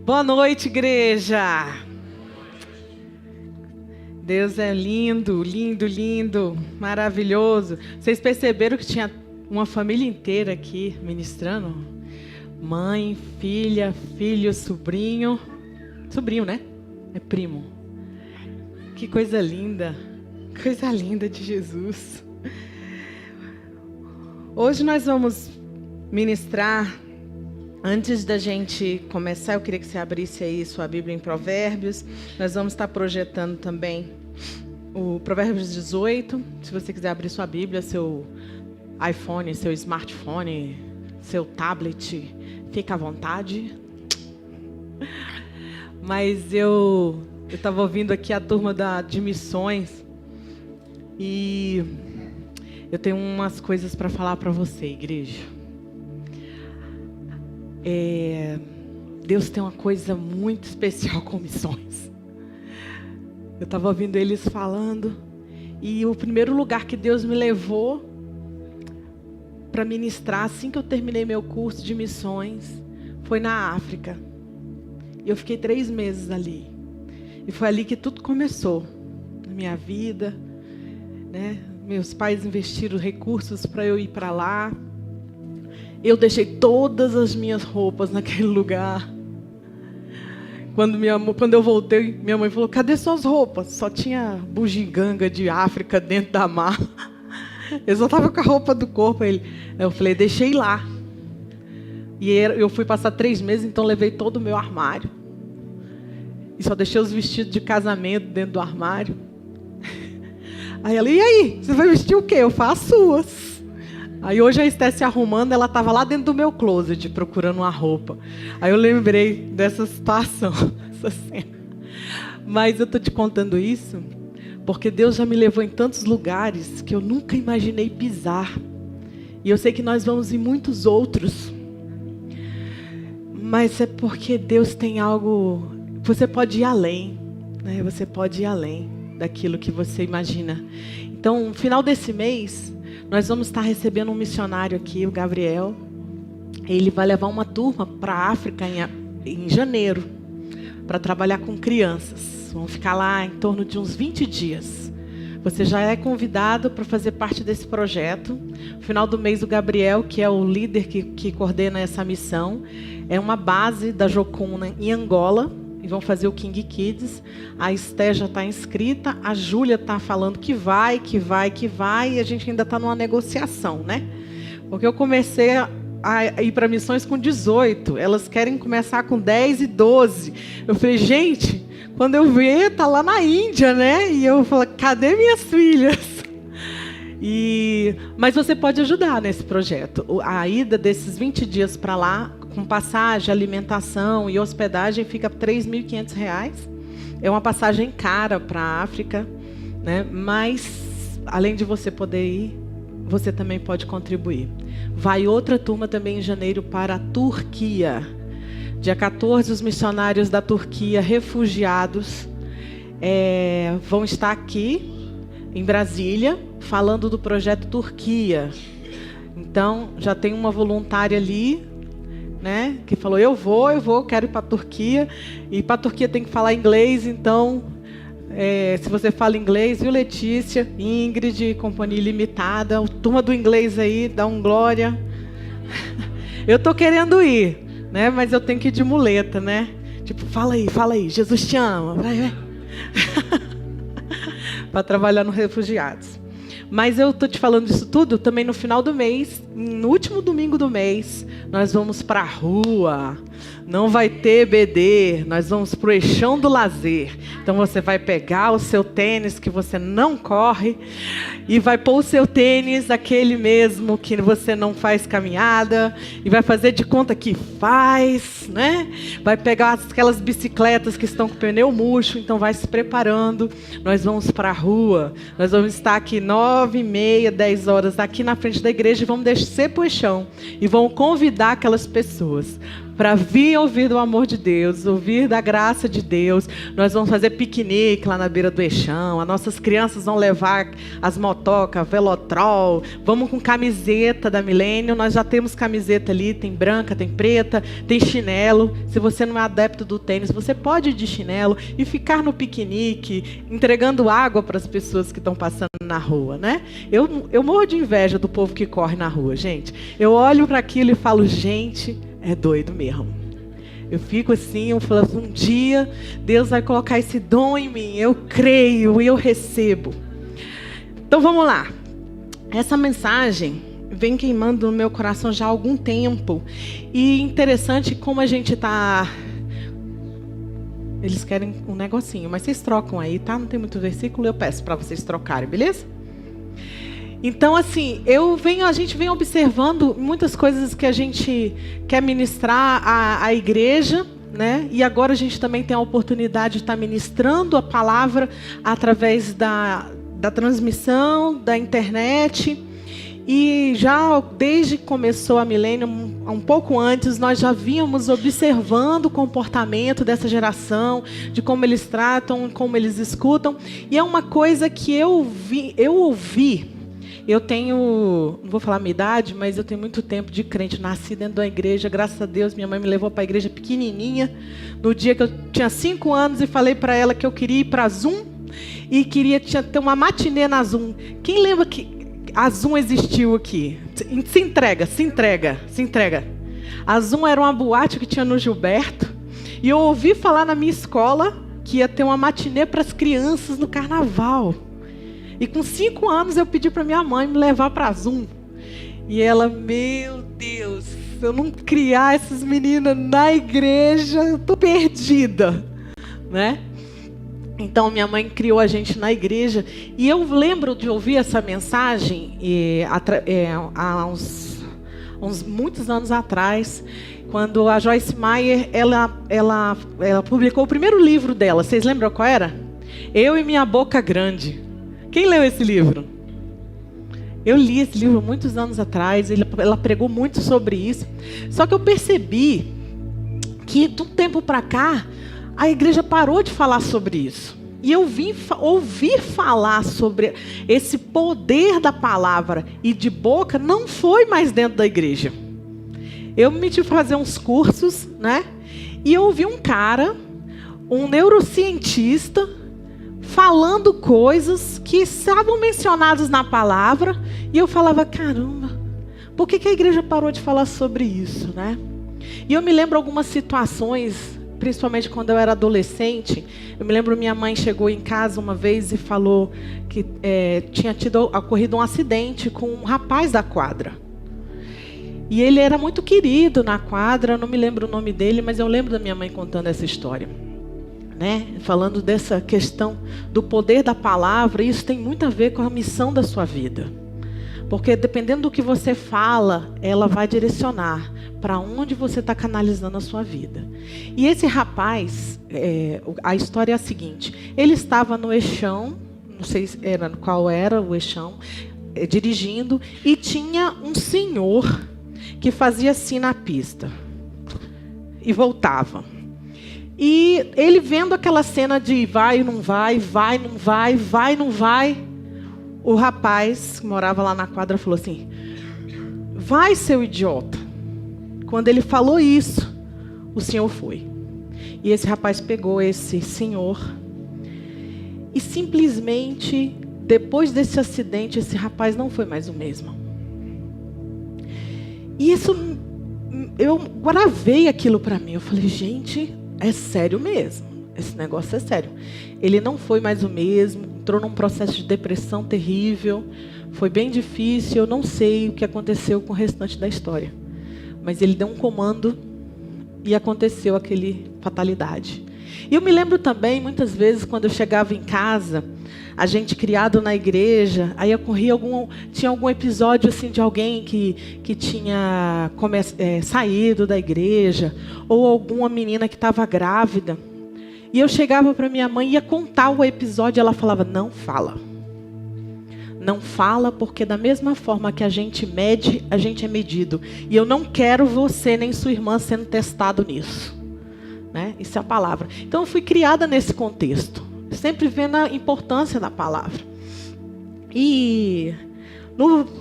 Boa noite, igreja. Deus é lindo, lindo, lindo, maravilhoso. Vocês perceberam que tinha uma família inteira aqui ministrando? Mãe, filha, filho, sobrinho. Sobrinho, né? É primo. Que coisa linda. Coisa linda de Jesus. Hoje nós vamos ministrar. Antes da gente começar, eu queria que você abrisse aí sua Bíblia em Provérbios. Nós vamos estar projetando também o Provérbios 18. Se você quiser abrir sua Bíblia, seu iPhone, seu smartphone, seu tablet, fica à vontade. Mas eu estava ouvindo aqui a turma de missões e eu tenho umas coisas para falar para você, igreja. Deus tem uma coisa muito especial com missões. Eu estava ouvindo eles falando, e o primeiro lugar que Deus me levou para ministrar, assim que eu terminei meu curso de missões, foi na África. E eu fiquei 3 meses ali. E foi ali que tudo começou na minha vida, né? Meus pais investiram recursos para eu ir para lá. Eu deixei todas as minhas roupas naquele lugar. Quando eu voltei, minha mãe falou: cadê suas roupas? Só tinha bugiganga de África dentro da mala. Eu só estava com a roupa do corpo. Eu falei: deixei lá. E eu fui passar 3 meses, então levei todo o meu armário. E só deixei os vestidos de casamento dentro do armário. Aí ela: e aí? Você vai vestir o quê? Eu faço suas. Aí hoje a Esté se arrumando, ela estava lá dentro do meu closet, procurando uma roupa. Aí eu lembrei dessa situação, essa cena. Mas eu estou te contando isso porque Deus já me levou em tantos lugares que eu nunca imaginei pisar. E eu sei que nós vamos em muitos outros. Mas é porque Deus tem algo... Você pode ir além, né? Você pode ir além daquilo que você imagina. Então, no final desse mês... nós vamos estar recebendo um missionário aqui, o Gabriel. Ele vai levar uma turma para a África em janeiro, para trabalhar com crianças. Vão ficar lá em torno de uns 20 dias. Você já é convidado para fazer parte desse projeto. No final do mês, o Gabriel, que é o líder que coordena essa missão, é uma base da Jocum em Angola. E vão fazer o King Kids. A Esté já está inscrita. A Júlia está falando que vai. E a gente ainda está numa negociação, né? Porque eu comecei a ir para missões com 18. Elas querem começar com 10 e 12. Eu falei: gente, quando eu ver, tá lá na Índia, né? E eu falei: cadê minhas filhas? Mas você pode ajudar nesse projeto. A ida desses 20 dias para lá, com passagem, alimentação e hospedagem, fica R$ 3.500. É uma passagem cara para a África, né? Mas, além de você poder ir, você também pode contribuir. Vai outra turma também em janeiro para a Turquia. Dia 14, os missionários da Turquia, refugiados, vão estar aqui, em Brasília, falando do projeto Turquia. Então, já tem uma voluntária ali, né, que falou: eu vou, quero ir para a Turquia. E para a Turquia tem que falar inglês, então, se você fala inglês, viu, Letícia, Ingrid, Companhia Ilimitada, a turma do inglês aí, dá um glória. Eu estou querendo ir, né, mas eu tenho que ir de muleta, né? Tipo, fala aí, Jesus te ama, vai. Para trabalhar nos refugiados. Mas eu estou te falando isso tudo também no final do mês, no último domingo do mês, nós vamos para a rua. Não vai ter BD, nós vamos para o Eixão do Lazer. Então você vai pegar o seu tênis que você não corre e vai pôr o seu tênis, aquele mesmo que você não faz caminhada, e vai fazer de conta que faz, né? Vai pegar aquelas bicicletas que estão com pneu murcho, então vai se preparando. Nós vamos para a rua, nós vamos estar aqui 9h30, 10 horas, aqui na frente da igreja, e vamos descer para o Eixão e vamos convidar aquelas pessoas para vir ouvir do amor de Deus, ouvir da graça de Deus. Nós vamos fazer piquenique lá na beira do Eixão. As nossas crianças vão levar as motocas, velotrol. Vamos com camiseta da Milênio. Nós já temos camiseta ali, tem branca, tem preta, tem chinelo. Se você não é adepto do tênis, você pode ir de chinelo e ficar no piquenique, entregando água para as pessoas que estão passando na rua, né? Eu morro de inveja do povo que corre na rua, gente. Eu olho para aquilo e falo, gente, é doido mesmo. Eu fico assim, eu falo, um dia Deus vai colocar esse dom em mim. Eu creio e eu recebo. Então vamos lá. Essa mensagem vem queimando no meu coração já há algum tempo. E interessante como a gente está... Eles querem um negocinho, mas vocês trocam aí, tá? Não tem muito versículo, eu peço para vocês trocarem, beleza? Então, assim, a gente vem observando muitas coisas que a gente quer ministrar à igreja, né? E agora a gente também tem a oportunidade de estar ministrando a palavra através da transmissão, da internet. E já desde que começou a Milênio, um pouco antes, nós já vínhamos observando o comportamento dessa geração, de como eles tratam, como eles escutam. E é uma coisa que eu ouvi. Eu tenho, não vou falar a minha idade, mas eu tenho muito tempo de crente. Nasci dentro da igreja, graças a Deus. Minha mãe me levou para a igreja pequenininha, no dia que eu tinha 5 anos, e falei para ela que eu queria ir para a Zoom e queria ter uma matinê na Zoom. Quem lembra que a Zoom existiu aqui? Se entrega. A Zoom era uma boate que tinha no Gilberto, e eu ouvi falar na minha escola que ia ter uma matinê para as crianças no carnaval. E com 5 anos eu pedi para minha mãe me levar para a Zoom. E ela, meu Deus, se eu não criar essas meninas na igreja, eu estou perdida, né? Então minha mãe criou a gente na igreja. E eu lembro de ouvir essa mensagem há uns muitos anos atrás, quando a Joyce Meyer ela publicou o primeiro livro dela. Vocês lembram qual era? Eu e Minha Boca Grande. Quem leu esse livro? Eu li esse livro muitos anos atrás. Ela pregou muito sobre isso. Só que eu percebi que, de um tempo para cá, a igreja parou de falar sobre isso. E eu vim ouvir falar sobre esse poder da palavra e de boca, não foi mais dentro da igreja. Eu me tive que fazer uns cursos, né? E eu ouvi um cara, um neurocientista, falando coisas que estavam mencionadas na palavra, e eu falava, caramba, por que a igreja parou de falar sobre isso, né? E eu me lembro algumas situações, principalmente quando eu era adolescente. Eu me lembro, minha mãe chegou em casa uma vez e falou que tinha ocorrido um acidente com um rapaz da quadra. E ele era muito querido na quadra, eu não me lembro o nome dele, mas eu lembro da minha mãe contando essa história. Né? Falando dessa questão do poder da palavra, isso tem muito a ver com a missão da sua vida. Porque dependendo do que você fala, ela vai direcionar para onde você está canalizando a sua vida. E esse rapaz, a história é a seguinte: ele estava no Eixão, não sei qual era o Eixão, dirigindo, e tinha um senhor que fazia assim na pista e voltava. E ele vendo aquela cena de vai, não vai, vai, não vai, vai, não vai, o rapaz que morava lá na quadra falou assim: vai, seu idiota. Quando ele falou isso, o senhor foi. E esse rapaz pegou esse senhor e simplesmente, depois desse acidente, esse rapaz não foi mais o mesmo. E isso, eu gravei aquilo para mim. Eu falei, gente, é sério mesmo. Esse negócio é sério. Ele não foi mais o mesmo, entrou num processo de depressão terrível. Foi bem difícil, eu não sei o que aconteceu com o restante da história. Mas ele deu um comando e aconteceu aquele fatalidade. E eu me lembro também, muitas vezes, quando eu chegava em casa, a gente criado na igreja, aí tinha algum episódio assim, de alguém que tinha saído da igreja, ou alguma menina que estava grávida. E eu chegava para minha mãe e ia contar o episódio, e ela falava, não fala. não fala, porque da mesma forma que a gente mede, a gente é medido. E eu não quero você nem sua irmã sendo testado nisso. Né? Isso é a palavra. Então eu fui criada nesse contexto, sempre vendo a importância da palavra. E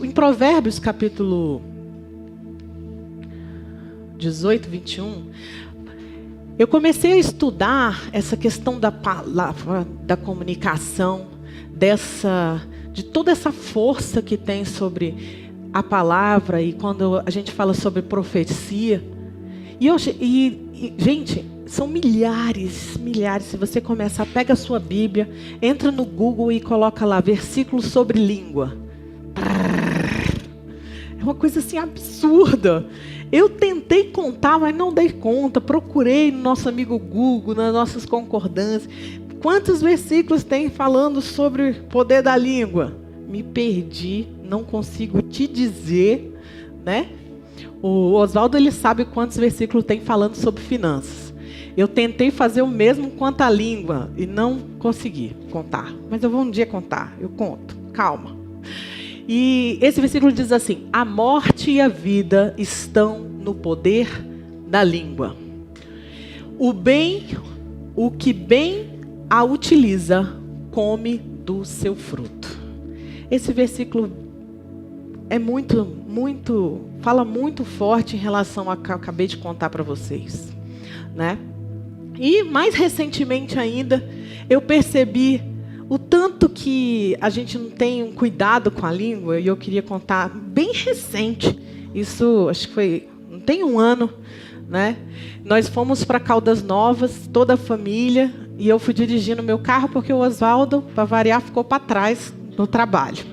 em Provérbios capítulo 18, 21, eu comecei a estudar essa questão da palavra, da comunicação, de toda essa força que tem sobre a palavra, e quando a gente fala sobre profecia. Gente, são milhares. Se você começar, pega a sua Bíblia, entra no Google e coloca lá, versículos sobre língua. É uma coisa assim absurda. Eu tentei contar, mas não dei conta. Procurei no nosso amigo Google, nas nossas concordâncias. Quantos versículos tem falando sobre o poder da língua? Me perdi, não consigo te dizer, né? O Oswaldo, ele sabe quantos versículos tem falando sobre finanças. Eu tentei fazer o mesmo quanto à língua e não consegui contar. Mas eu vou um dia contar, eu conto, calma. E esse versículo diz assim: a morte e a vida estão no poder da língua. O que bem a utiliza, come do seu fruto. Esse versículo é fala muito forte em relação ao que eu acabei de contar para vocês, né? E mais recentemente ainda, eu percebi o tanto que a gente não tem um cuidado com a língua, e eu queria contar bem recente, isso acho que não tem um ano, né? Nós fomos para Caldas Novas, toda a família, e eu fui dirigindo meu carro porque o Oswaldo, para variar, ficou para trás no trabalho.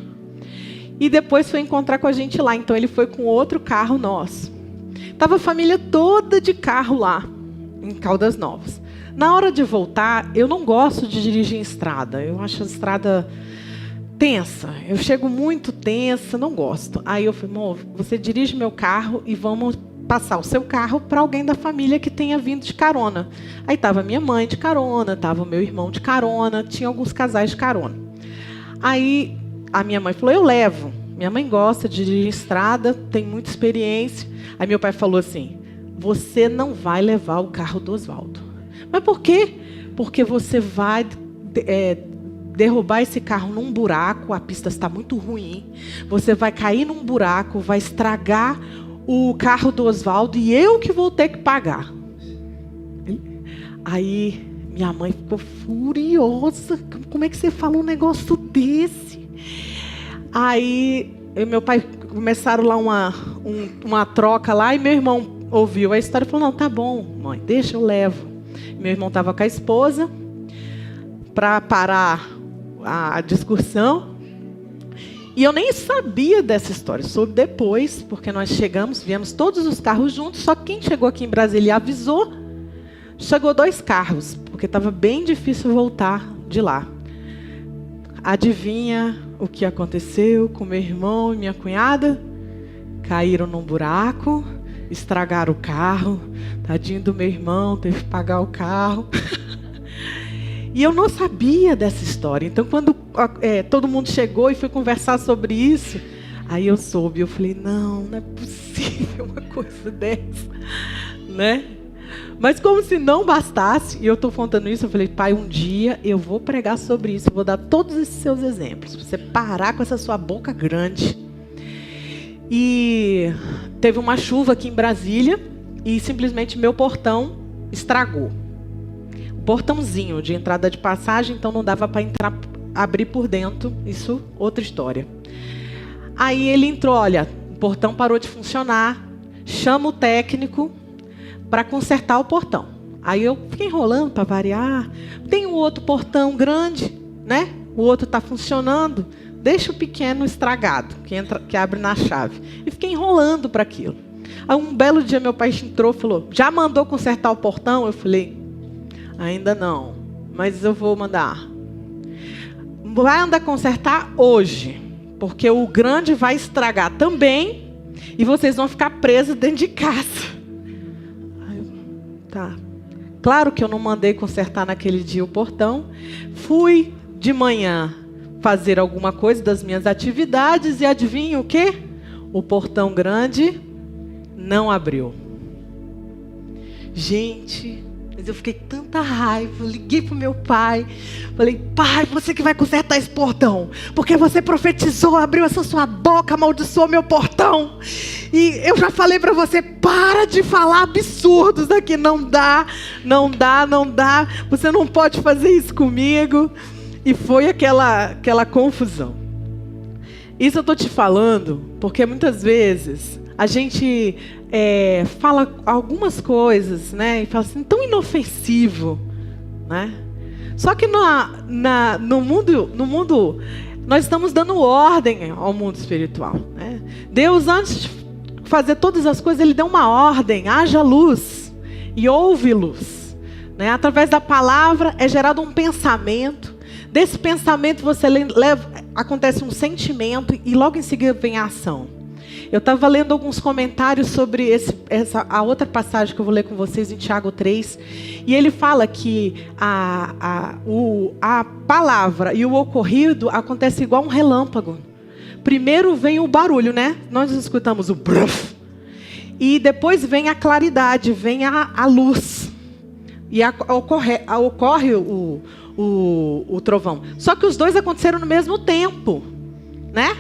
E depois foi encontrar com a gente lá, então ele foi com outro carro nosso. Estava a família toda de carro lá, em Caldas Novas. Na hora de voltar, eu não gosto de dirigir em estrada. Eu acho a estrada tensa. Eu chego muito tensa, não gosto. Aí eu falei, amor, você dirige meu carro e vamos passar o seu carro para alguém da família que tenha vindo de carona. Aí estava minha mãe de carona, estava o meu irmão de carona, tinha alguns casais de carona. Aí a minha mãe falou, eu levo. Minha mãe gosta de dirigir em estrada, tem muita experiência. Aí meu pai falou assim, você não vai levar o carro do Oswaldo. Mas por quê? Porque você vai derrubar esse carro num buraco, a pista está muito ruim. Você vai cair num buraco, vai estragar o carro do Oswaldo e eu que vou ter que pagar. Aí minha mãe ficou furiosa. Como é que você fala um negócio desse? Aí eu e meu pai começaram lá uma troca lá, e meu irmão ouviu a história e falou, não, tá bom, mãe, deixa, eu levo. Meu irmão estava com a esposa para parar a discussão. E eu nem sabia dessa história, soube depois, porque nós viemos todos os carros juntos, só que quem chegou aqui em Brasília avisou, chegou 2 carros, porque estava bem difícil voltar de lá. Adivinha o que aconteceu com meu irmão e minha cunhada? Caíram num buraco, estragaram o carro. Tadinho do meu irmão, teve que pagar o carro. E eu não sabia dessa história. Então, quando todo mundo chegou e foi conversar sobre isso, aí eu soube. Eu falei, não é possível uma coisa dessa, né? Mas como se não bastasse, e eu estou contando isso, eu falei, pai, um dia eu vou pregar sobre isso, eu vou dar todos esses seus exemplos, para você parar com essa sua boca grande. E teve uma chuva aqui em Brasília, e simplesmente meu portão estragou. O portãozinho de entrada de passagem, então não dava para abrir por dentro, isso outra história. Aí ele entrou, olha, o portão parou de funcionar, chama o técnico para consertar o portão. Aí eu fiquei enrolando para variar. Tem um outro portão grande, né? O outro está funcionando. Deixa o pequeno estragado, que abre na chave. E fiquei enrolando para aquilo. Aí um belo dia meu pai entrou e falou, já mandou consertar o portão? Eu falei, ainda não, mas eu vou mandar. Vai andar consertar hoje, porque o grande vai estragar também e vocês vão ficar presos dentro de casa. Tá. Claro que eu não mandei consertar naquele dia o portão. Fui de manhã fazer alguma coisa das minhas atividades e adivinha o quê? O portão grande não abriu. Gente, mas eu fiquei com tanta raiva, eu liguei pro meu pai, falei: pai, você que vai consertar esse portão, porque você profetizou, abriu essa sua boca, amaldiçoou meu portão, e eu já falei para você, para de falar absurdos aqui, não dá, você não pode fazer isso comigo. E foi aquela confusão. Isso eu estou te falando porque muitas vezes a gente fala algumas coisas, né? E fala assim, tão inofensivo, né? Só que no mundo nós estamos dando ordem ao mundo espiritual, né? Deus, antes de fazer todas as coisas, Ele deu uma ordem: haja luz e houve luz, né? Através da palavra é gerado um pensamento. Desse pensamento acontece um sentimento e logo em seguida vem a ação. Eu estava lendo alguns comentários sobre a outra passagem que eu vou ler com vocês em Tiago 3. E ele fala que a palavra e o ocorrido acontece igual um relâmpago. Primeiro vem o barulho, né? Nós escutamos o bruf. E depois vem a claridade, vem a luz. E ocorre o trovão. Só que os dois aconteceram no mesmo tempo, né?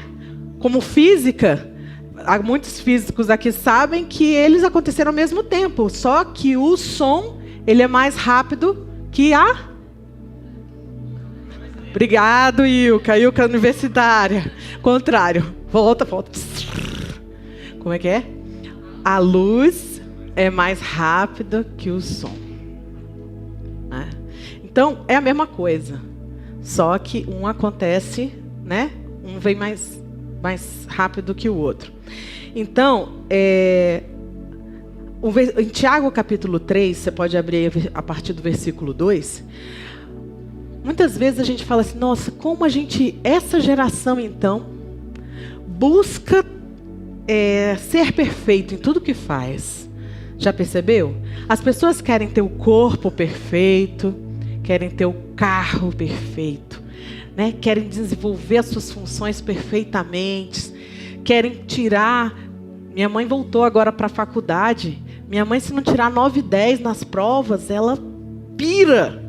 Como física, muitos físicos aqui sabem que eles aconteceram ao mesmo tempo. Só que o som, ele é mais rápido que a... Obrigado, Ilka universitária. Contrário. Volta. Como é que é? A luz é mais rápida que o som. Né? Então, é a mesma coisa, só que um acontece, né? Um vem mais rápido que o outro. Então, em Tiago capítulo 3, você pode abrir a partir do versículo 2. Muitas vezes a gente fala assim, nossa, como essa geração então, busca ser perfeito em tudo que faz. Já percebeu? As pessoas querem ter o corpo perfeito, querem ter o carro perfeito, né? Querem desenvolver as suas funções perfeitamente, querem tirar... Minha mãe voltou agora para a faculdade. Minha mãe, se não tirar 9 e 10 nas provas, ela pira,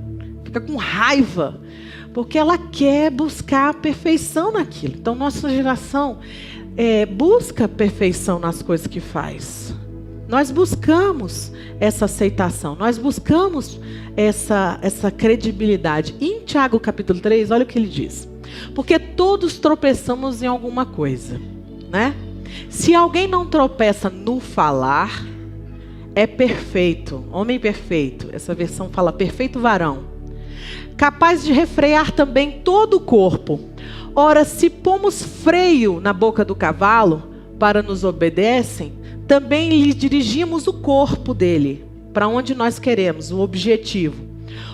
fica com raiva, porque ela quer buscar a perfeição naquilo. Então, nossa geração busca perfeição nas coisas que faz. Nós buscamos essa aceitação, nós buscamos essa credibilidade. E em Tiago capítulo 3, olha o que ele diz. Porque todos tropeçamos em alguma coisa, né? Se alguém não tropeça no falar, é perfeito, homem perfeito. Essa versão fala perfeito varão, capaz de refrear também todo o corpo. Ora, se pomos freio na boca do cavalo para nos obedecem, também lhe dirigimos o corpo dele, para onde nós queremos, o objetivo.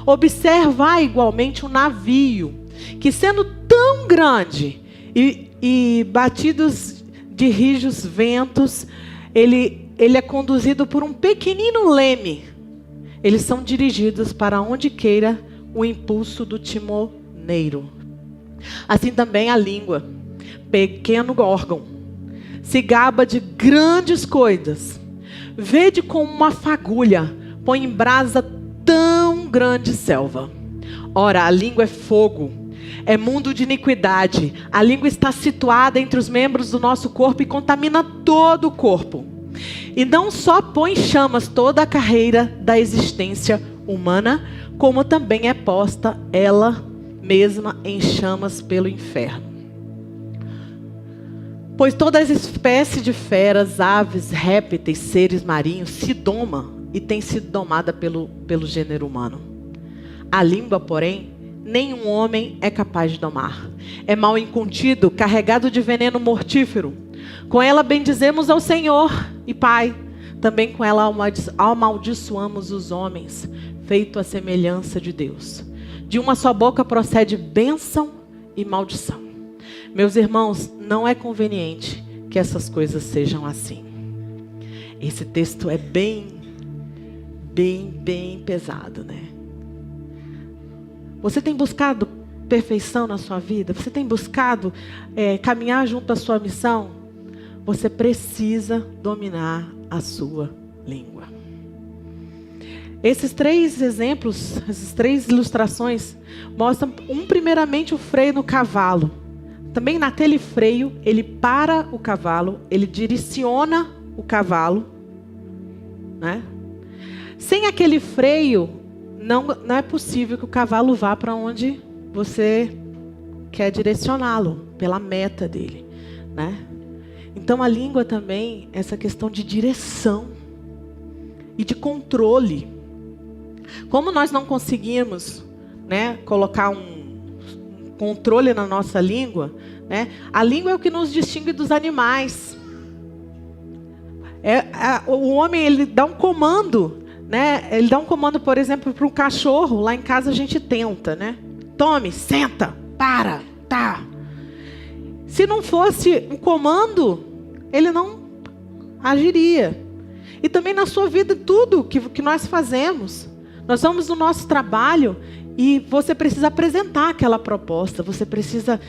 Observa igualmente um navio, que sendo tão grande e batidos de rijos ventos, ele é conduzido por um pequenino leme. Eles são dirigidos para onde queira o impulso do timoneiro. Assim também a língua, pequeno órgão, se gaba de grandes coisas. Vede como uma fagulha põe em brasa tão grande selva. Ora, a língua é fogo, é mundo de iniquidade. A língua está situada entre os membros do nosso corpo e contamina todo o corpo. E não só põe em chamas toda a carreira da existência humana, como também é posta ela mesma em chamas pelo inferno. Pois toda as espécies de feras, aves, répteis, seres marinhos se doma e tem sido domada pelo gênero humano. A língua, porém, nenhum homem é capaz de domar. É mal incontido, carregado de veneno mortífero. Com ela bendizemos ao Senhor e Pai. Também com ela amaldiçoamos os homens, feito à semelhança de Deus. De uma só boca procede bênção e maldição. Meus irmãos, não é conveniente que essas coisas sejam assim. Esse texto é bem pesado, né? Você tem buscado perfeição na sua vida? Você tem buscado caminhar junto à sua missão? Você precisa dominar a sua língua. Esses 3 exemplos, essas 3 ilustrações, mostram, primeiramente, o freio no cavalo. Também naquele freio, ele para o cavalo, ele direciona o cavalo, né? Sem aquele freio, não é possível que o cavalo vá para onde você quer direcioná-lo, pela meta dele, né? Então a língua também, essa questão de direção e de controle. Como nós não conseguimos, né, colocar um controle na nossa língua, né? A língua é o que nos distingue dos animais. O homem, ele dá um comando, né? Ele dá um comando, por exemplo, para um cachorro. Lá em casa a gente tenta, né? Tome, senta, para, tá. Se não fosse um comando, ele não agiria. E também na sua vida, tudo que nós fazemos. Nós vamos no nosso trabalho e você precisa apresentar aquela proposta. Você precisa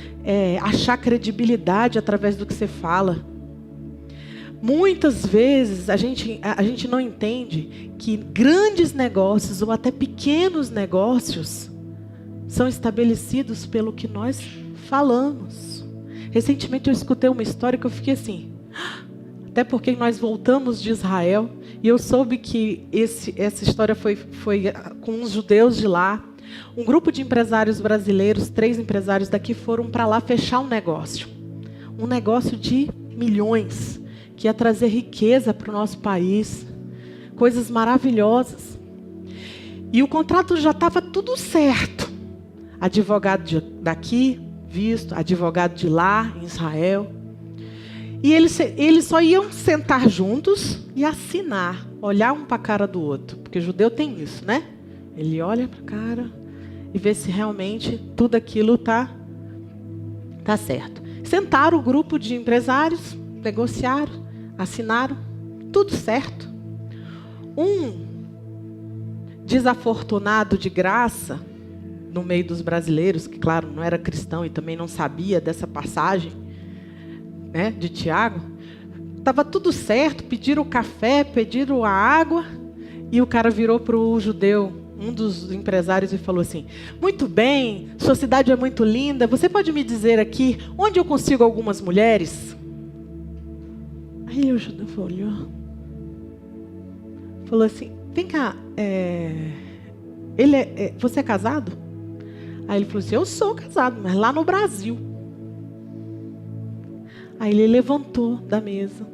achar credibilidade através do que você fala. Muitas vezes a gente não entende que grandes negócios ou até pequenos negócios são estabelecidos pelo que nós falamos. Recentemente eu escutei uma história que eu fiquei assim, até porque nós voltamos de Israel e eu soube que essa história foi com os judeus de lá. Um grupo de empresários brasileiros, 3 empresários daqui foram para lá fechar um negócio de milhões, que ia trazer riqueza para o nosso país, coisas maravilhosas. E o contrato já estava tudo certo. Advogado daqui, visto, advogado de lá, em Israel. E eles só iam sentar juntos e assinar, olhar um para a cara do outro. Porque judeu tem isso, né? Ele olha para a cara e vê se realmente tudo aquilo tá certo. Sentaram o grupo de empresários, negociaram, assinaram, tudo certo. Um desafortunado de graça, no meio dos brasileiros, que claro, não era cristão e também não sabia dessa passagem, né, de Tiago, estava tudo certo, pediram o café, pediram a água, e o cara virou para o judeu, um dos empresários, e falou assim: muito bem, sua cidade é muito linda, você pode me dizer aqui onde eu consigo algumas mulheres? Aí o judeu olhou, falou assim: vem cá, você é casado? Aí ele falou assim: eu sou casado, mas lá no Brasil. Aí ele levantou da mesa,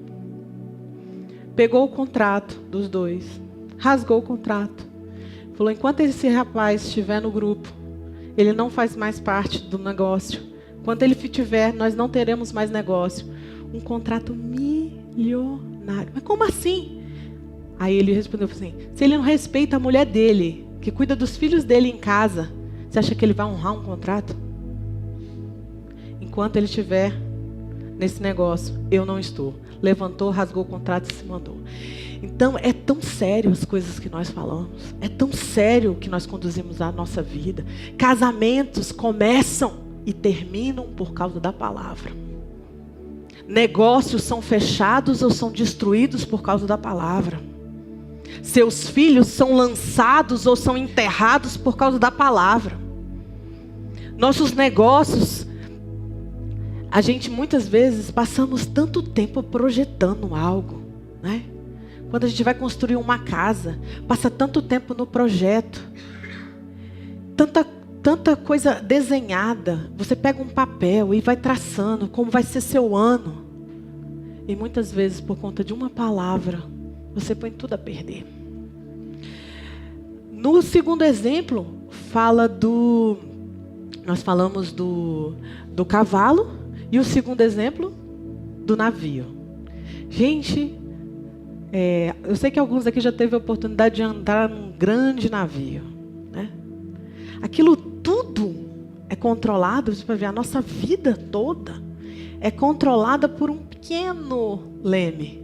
pegou o contrato dos dois, rasgou o contrato, falou: enquanto esse rapaz estiver no grupo, ele não faz mais parte do negócio. Enquanto ele estiver, nós não teremos mais negócio. Um contrato milionário. Mas como assim? Aí ele respondeu assim: se ele não respeita a mulher dele, que cuida dos filhos dele em casa, você acha que ele vai honrar um contrato? Enquanto ele estiver nesse negócio, eu não estou. Levantou, rasgou o contrato e se mandou. Então, é tão sério as coisas que nós falamos. É tão sério o que nós conduzimos à nossa vida. Casamentos começam e terminam por causa da palavra. Negócios são fechados ou são destruídos por causa da palavra. Seus filhos são lançados ou são enterrados por causa da palavra. Nossos negócios, a gente muitas vezes passamos tanto tempo projetando algo, né? Quando a gente vai construir uma casa, passa tanto tempo no projeto, tanta coisa desenhada. Você pega um papel e vai traçando como vai ser seu ano. E muitas vezes, por conta de uma palavra, você põe tudo a perder. No segundo exemplo, nós falamos do cavalo. E o segundo exemplo, do navio. Gente, eu sei que alguns aqui já teve a oportunidade de andar num grande navio, né? Aquilo tudo é controlado, você vai ver, a nossa vida toda é controlada por um pequeno leme.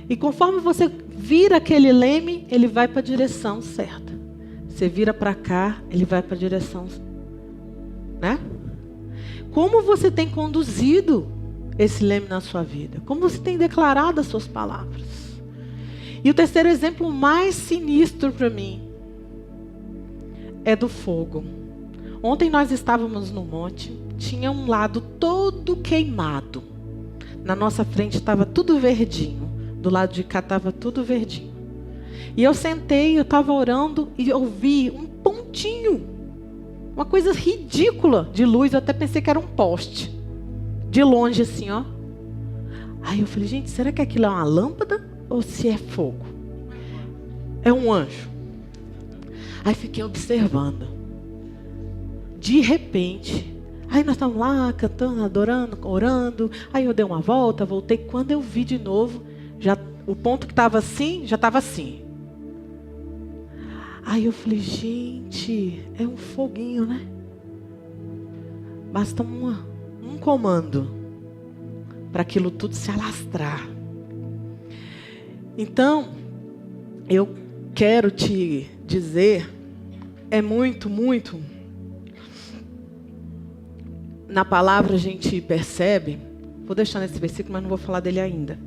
E conforme você vira aquele leme, ele vai para a direção certa. Você vira para cá, ele vai para a direção né? Como você tem conduzido esse leme na sua vida? Como você tem declarado as suas palavras? E o terceiro exemplo mais sinistro para mim é do fogo. Ontem nós estávamos no monte, tinha um lado todo queimado. Na nossa frente estava tudo verdinho, do lado de cá estava tudo verdinho. E eu sentei, eu estava orando e ouvi um pontinho, uma coisa ridícula de luz, eu até pensei que era um poste, de longe assim, ó. Aí eu falei, gente, será que aquilo é uma lâmpada ou se é fogo? É um anjo. Aí fiquei observando. De repente, aí nós estávamos lá cantando, adorando, orando. Aí eu dei uma volta, voltei. Quando eu vi de novo, já, o ponto que estava assim, já estava assim. Aí eu falei, gente, é um foguinho, né? Basta um comando para aquilo tudo se alastrar. Então, eu quero te dizer, é muito, na palavra a gente percebe, vou deixar nesse versículo, mas não vou falar dele ainda.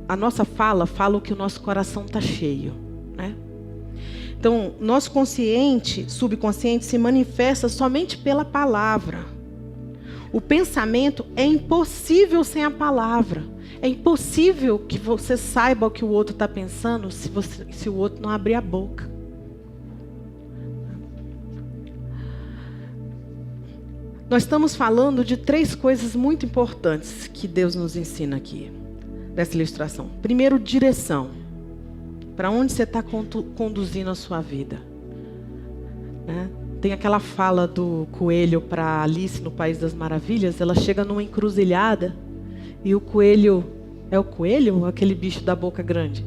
A nossa fala o que o nosso coração está cheio, né? Então, nosso consciente, subconsciente se manifesta somente pela palavra. O pensamento é impossível sem a palavra. É impossível que você saiba o que o outro está pensando se o outro não abrir a boca. Nós estamos falando de 3 coisas muito importantes que Deus nos ensina aqui, nessa ilustração. Primeiro, direção. Para onde você está conduzindo a sua vida? Né? Tem aquela fala do coelho para Alice no País das Maravilhas. Ela chega numa encruzilhada e o coelho... É o coelho ou aquele bicho da boca grande?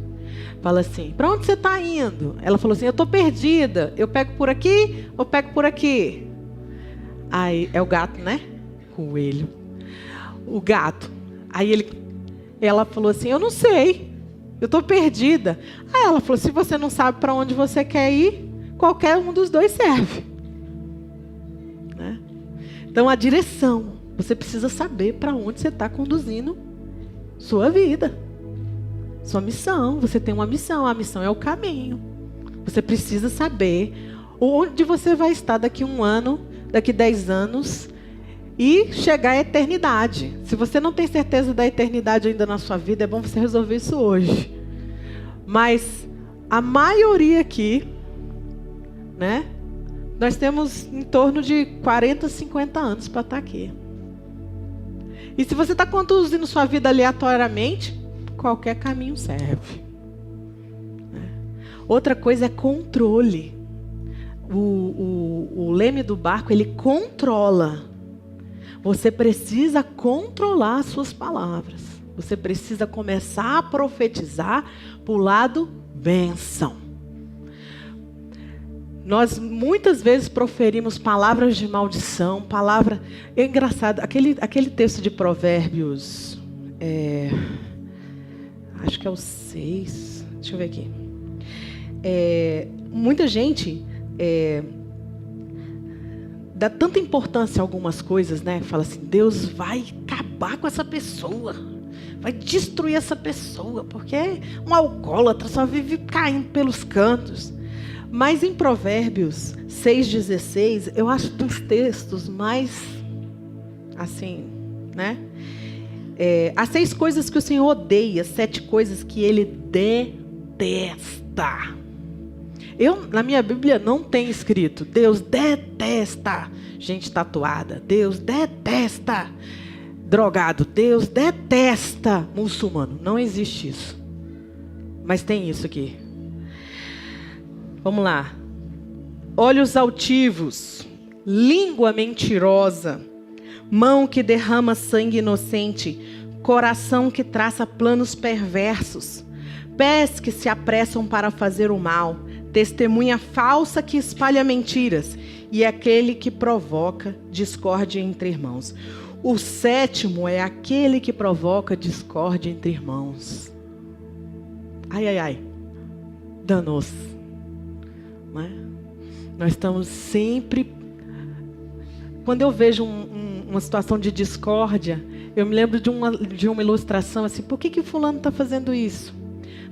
Fala assim, para onde você está indo? Ela falou assim, eu estou perdida. Eu pego por aqui ou pego por aqui? Aí, é o gato, né? Coelho. O gato. Aí ela falou assim, eu não sei. Eu estou perdida. Aí ela falou, se você não sabe para onde você quer ir, qualquer um dos dois serve. Né? Então, a direção. Você precisa saber para onde você está conduzindo sua vida. Sua missão. Você tem uma missão. A missão é o caminho. Você precisa saber onde você vai estar daqui 1 ano, daqui 10 anos e chegar à eternidade. Se você não tem certeza da eternidade ainda na sua vida, é bom você resolver isso hoje. Mas a maioria aqui, né? Nós temos em torno de 40, 50 anos para estar aqui. E se você está conduzindo sua vida aleatoriamente, qualquer caminho serve. Outra coisa é controle. O leme do barco, ele controla. Você precisa controlar as suas palavras. Você precisa começar a profetizar para o lado bênção. Nós muitas vezes proferimos palavras de maldição, É engraçado, aquele texto de Provérbios, acho que é o 6, deixa eu ver aqui. Muita gente dá tanta importância a algumas coisas, né? Fala assim, Deus vai acabar com essa pessoa, vai destruir essa pessoa, porque é um alcoólatra, só vive caindo pelos cantos. Mas em Provérbios 6,16, eu acho dos textos mais, assim, né? As 6 coisas que o Senhor odeia, 7 coisas que Ele detesta. Na minha Bíblia não tem escrito, Deus detesta gente tatuada, Deus detesta drogado, Deus detesta muçulmano. Não existe isso. Mas tem isso aqui. Vamos lá. Olhos altivos, língua mentirosa, mão que derrama sangue inocente, coração que traça planos perversos, pés que se apressam para fazer o mal, testemunha falsa que espalha mentiras e aquele que provoca discórdia entre irmãos. O 7º é aquele que provoca discórdia entre irmãos. Ai, ai, ai. danou-se. Não é? Nós estamos sempre... Quando eu vejo uma situação de discórdia, eu me lembro de uma ilustração assim, por que fulano está fazendo isso?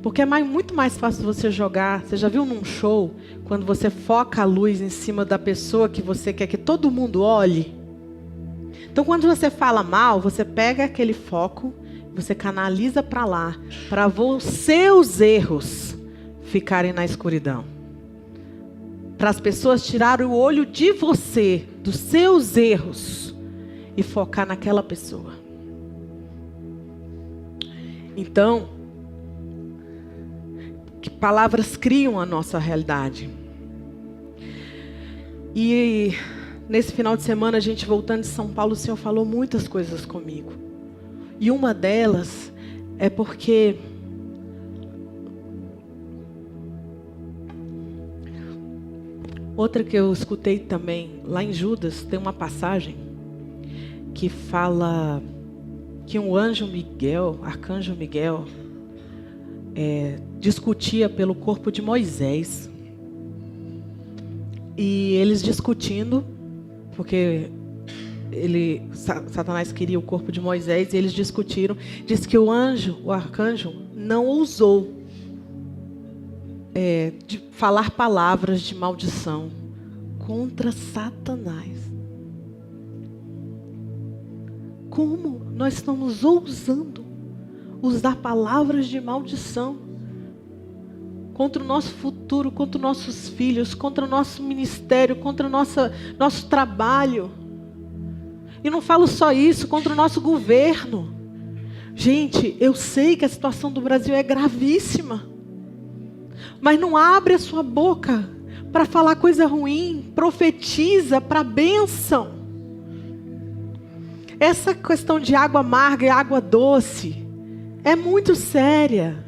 Porque é muito mais fácil você jogar. Você já viu num show, quando você foca a luz em cima da pessoa que você quer que todo mundo olhe? Então, quando você fala mal, você pega aquele foco, você canaliza para lá, para os seus erros ficarem na escuridão. Para as pessoas tirarem o olho de você, dos seus erros, e focar naquela pessoa. Então, que palavras criam a nossa realidade. E nesse final de semana, a gente voltando de São Paulo, o Senhor falou muitas coisas comigo. E uma delas é porque outra que eu escutei também, lá em Judas, tem uma passagem que fala que um anjo Miguel, arcanjo Miguel, discutia pelo corpo de Moisés. E eles discutindo, porque Satanás queria o corpo de Moisés, e eles discutiram. Diz que o arcanjo, não ousou de falar palavras de maldição contra Satanás. Como nós estamos ousando usar palavras de maldição contra o nosso futuro, contra os nossos filhos, contra o nosso ministério, contra o nosso trabalho. E não falo só isso, contra o nosso governo. Gente, eu sei que a situação do Brasil é gravíssima, mas não abre a sua boca para falar coisa ruim, profetiza para a bênção. Essa questão de água amarga e água doce é muito séria.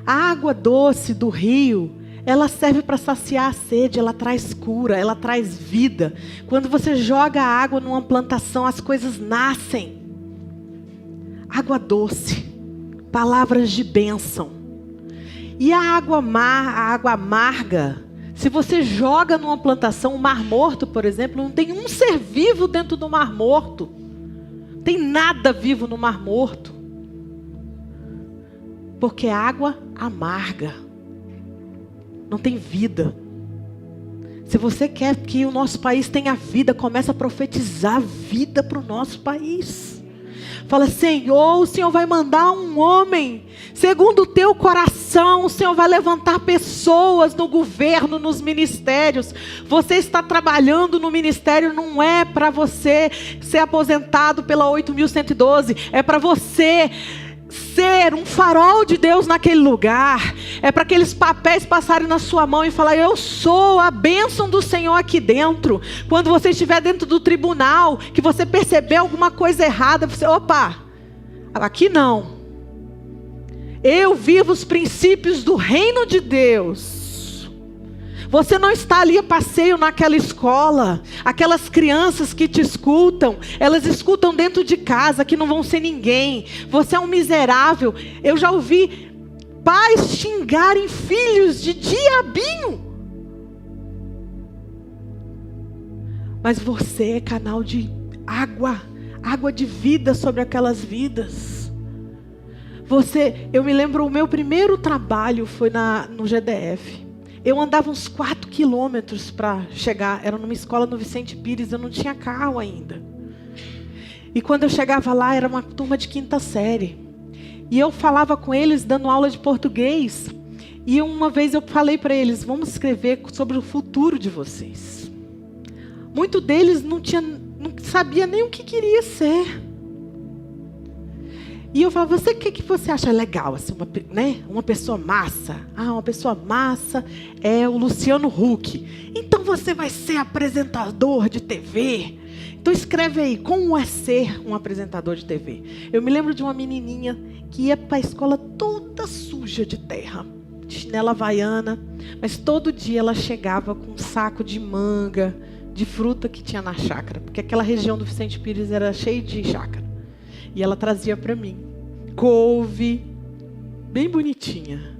A água doce do rio, ela serve para saciar a sede, ela traz cura, ela traz vida. Quando você joga água numa plantação, as coisas nascem. Água doce, palavras de bênção. E a água amarga, se você joga numa plantação, um mar morto, por exemplo, não tem um ser vivo dentro do mar morto. Não tem nada vivo no mar morto. Porque é água amarga. Não tem vida. Se você quer que o nosso país tenha vida, comece a profetizar vida para o nosso país. Fala, Senhor, o Senhor vai mandar um homem, segundo o teu coração, o Senhor vai levantar pessoas no governo, nos ministérios. Você está trabalhando no ministério, não é para você ser aposentado pela 8.112, é para você ser um farol de Deus naquele lugar. É para aqueles papéis passarem na sua mão e falar, eu sou a bênção do Senhor aqui dentro. Quando você estiver dentro do tribunal, que você perceber alguma coisa errada, você, opa, aqui não. Eu vivo os princípios do reino de Deus. Você não está ali a passeio naquela escola. Aquelas crianças que te escutam, elas escutam dentro de casa, que não vão ser ninguém. Você é um miserável. Eu já ouvi pais xingarem filhos de diabinho. Mas você é canal de água de vida sobre aquelas vidas. Eu me lembro, o meu primeiro trabalho foi no GDF. Eu andava uns 4 quilômetros para chegar. Era numa escola no Vicente Pires, eu não tinha carro ainda. E quando eu chegava lá, era uma turma de 5ª série. E eu falava com eles, dando aula de português. E uma vez eu falei para eles, vamos escrever sobre o futuro de vocês. Muitos deles não sabia nem o que queria ser. E eu falava, o que você acha legal? Assim, uma pessoa massa? Uma pessoa massa é o Luciano Huck. Então você vai ser apresentador de TV. Então escreve aí, como é ser um apresentador de TV? Eu me lembro de uma menininha que ia para a escola toda suja de terra, de chinela havaiana. Mas todo dia ela chegava com um saco de manga, de fruta que tinha na chácara. Porque aquela região do Vicente Pires era cheia de chácara. E ela trazia para mim couve, bem bonitinha.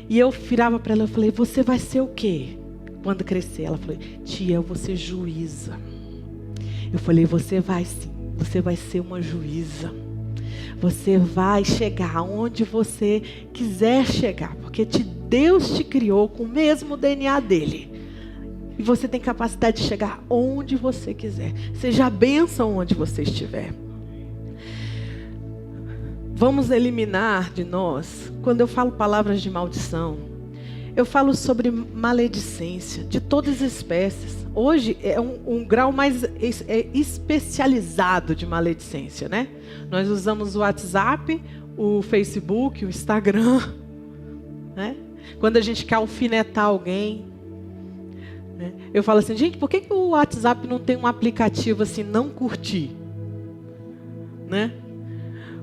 E eu virava para ela e falei, você vai ser o quê quando crescer? Ela falou, tia, eu vou ser juíza. Eu falei, você vai sim, você vai ser uma juíza. Você vai chegar onde você quiser chegar, porque Deus te criou com o mesmo DNA dele. E você tem capacidade de chegar onde você quiser. Seja a bênção onde você estiver. Vamos eliminar de nós, quando eu falo palavras de maldição, eu falo sobre maledicência, de todas as espécies. Hoje é um grau mais especializado de maledicência, né? Nós usamos o WhatsApp, o Facebook, o Instagram, né? Quando a gente quer alfinetar alguém, né? Eu falo assim, gente, por que o WhatsApp não tem um aplicativo assim, não curtir? Né?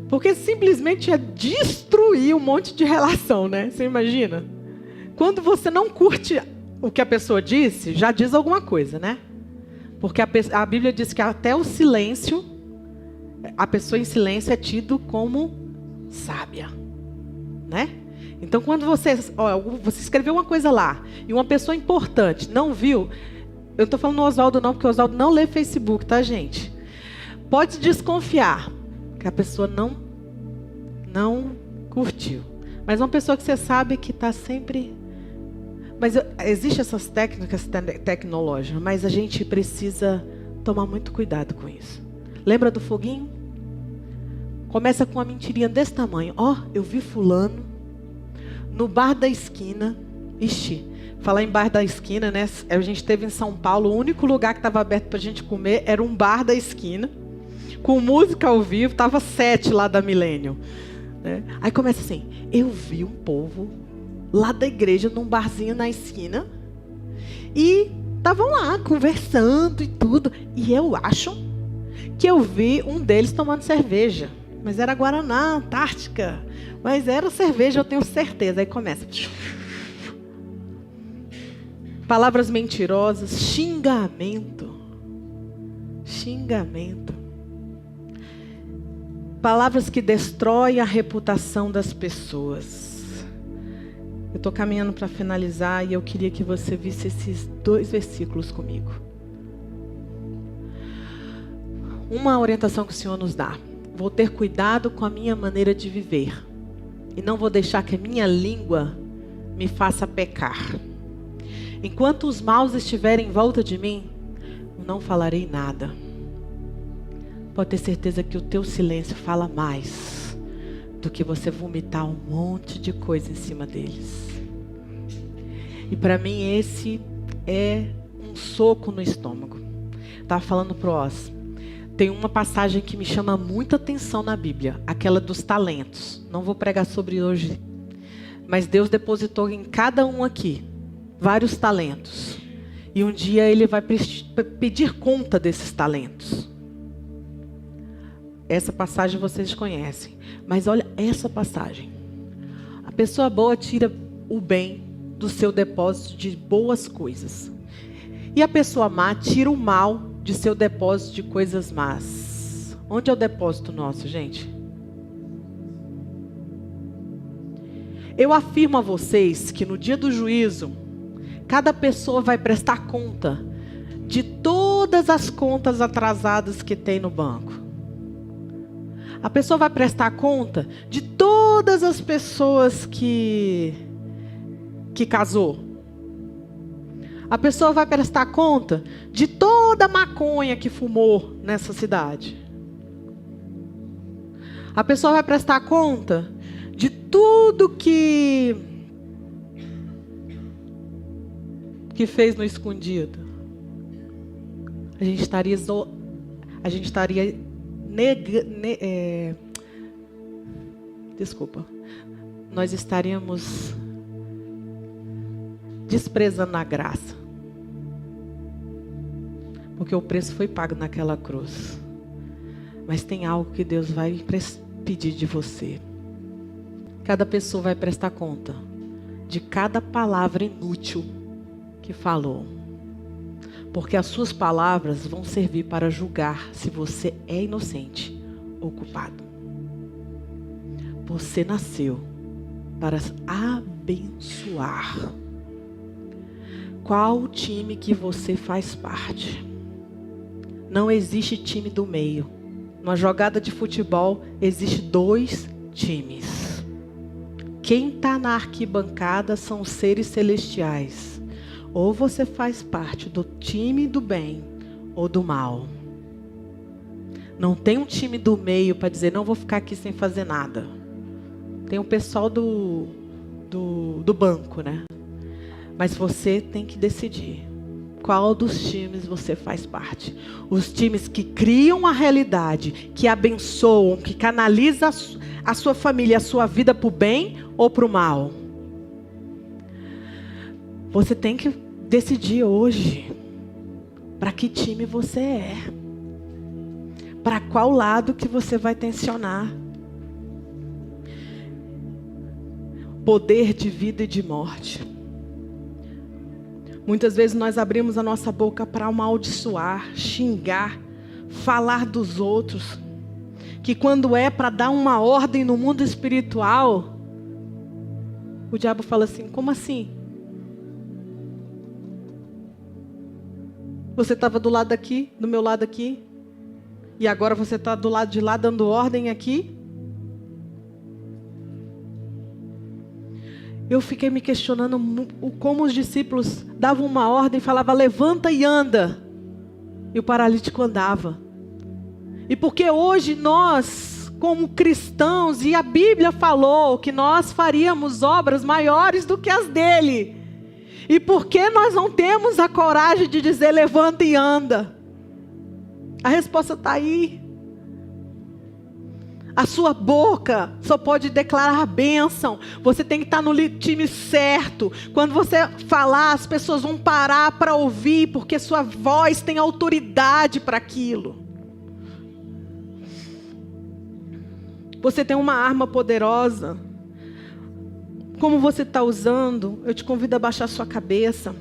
Porque simplesmente é destruir um monte de relação, né? Você imagina? Quando você não curte o que a pessoa disse, já diz alguma coisa, né? Porque a Bíblia diz que até o silêncio, a pessoa em silêncio é tido como sábia, né? Então, quando você escreveu uma coisa lá, e uma pessoa importante não viu, eu estou falando no Oswaldo não, porque o Oswaldo não lê Facebook, tá, gente? Pode desconfiar que a pessoa não curtiu. Mas uma pessoa que você sabe que está sempre... Mas existem essas técnicas tecnológicas, mas a gente precisa tomar muito cuidado com isso. Lembra do foguinho? Começa com uma mentirinha desse tamanho. Eu vi fulano no bar da esquina. Ixi, falar em bar da esquina, né? A gente esteve em São Paulo, o único lugar que estava aberto para a gente comer era um bar da esquina, com música ao vivo, estava 7 lá da Milênio. Né? Aí começa assim, eu vi um povo lá da igreja, num barzinho na esquina, e estavam lá conversando e tudo, e eu acho que eu vi um deles tomando cerveja, mas era Guaraná, Antártica, mas era cerveja, eu tenho certeza. Aí começa, palavras mentirosas, xingamento, palavras que destroem a reputação das pessoas. Eu estou caminhando para finalizar e eu queria que você visse esses 2 versículos comigo. Uma orientação que o Senhor nos dá. Vou ter cuidado com a minha maneira de viver. E não vou deixar que a minha língua me faça pecar. Enquanto os maus estiverem em volta de mim, não falarei nada. Pode ter certeza que o teu silêncio fala mais do que você vomitar um monte de coisa em cima deles. E para mim esse é um soco no estômago. Estava falando pro Oz. Tem uma passagem que me chama muita atenção na Bíblia, aquela dos talentos. Não vou pregar sobre hoje, mas Deus depositou em cada um aqui vários talentos. E um dia Ele vai pedir conta desses talentos. Essa passagem vocês conhecem. Mas olha essa passagem. A pessoa boa tira o bem do seu depósito de boas coisas. E a pessoa má tira o mal de seu depósito de coisas más. Onde é o depósito nosso, gente? Eu afirmo a vocês que no dia do juízo, cada pessoa vai prestar conta de todas as contas atrasadas que tem no banco. A pessoa vai prestar conta de todas as pessoas que casou. A pessoa vai prestar conta de toda a maconha que fumou nessa cidade. A pessoa vai prestar conta de tudo que fez no escondido. A gente estaria nós estaríamos desprezando a graça, porque o preço foi pago naquela cruz. Mas tem algo que Deus vai pedir de você. Cada pessoa vai prestar conta de cada palavra inútil que falou, porque as suas palavras vão servir para julgar se você é inocente ou culpado. Você nasceu para abençoar. abençoar. Qual time que você faz parte? Não existe time do meio. Numa jogada de futebol, existe 2 times. Quem está na arquibancada são os seres celestiais. Ou você faz parte do time do bem ou do mal. Não tem um time do meio para dizer, não vou ficar aqui sem fazer nada. Tem o pessoal do banco, né? Mas você tem que decidir qual dos times você faz parte. Os times que criam a realidade, que abençoam, que canalizam a sua família, a sua vida para o bem ou para o mal. Você tem que decidir hoje para que time você é. Para qual lado que você vai tensionar. Poder de vida e de morte. Muitas vezes nós abrimos a nossa boca para amaldiçoar, xingar, falar dos outros. Que quando é para dar uma ordem no mundo espiritual, o diabo fala assim, como assim? Você estava do lado aqui, do meu lado aqui, e agora você está do lado de lá dando ordem aqui? Eu fiquei me questionando como os discípulos davam uma ordem e falavam, levanta e anda. E o paralítico andava. E porque hoje nós, como cristãos, e a Bíblia falou que nós faríamos obras maiores do que as dele. E por que nós não temos a coragem de dizer, levanta e anda? A resposta está aí. A sua boca só pode declarar bênção. Você tem que estar no time certo. Quando você falar, as pessoas vão parar para ouvir, porque sua voz tem autoridade para aquilo. Você tem uma arma poderosa. Como você está usando, eu te convido a baixar sua cabeça.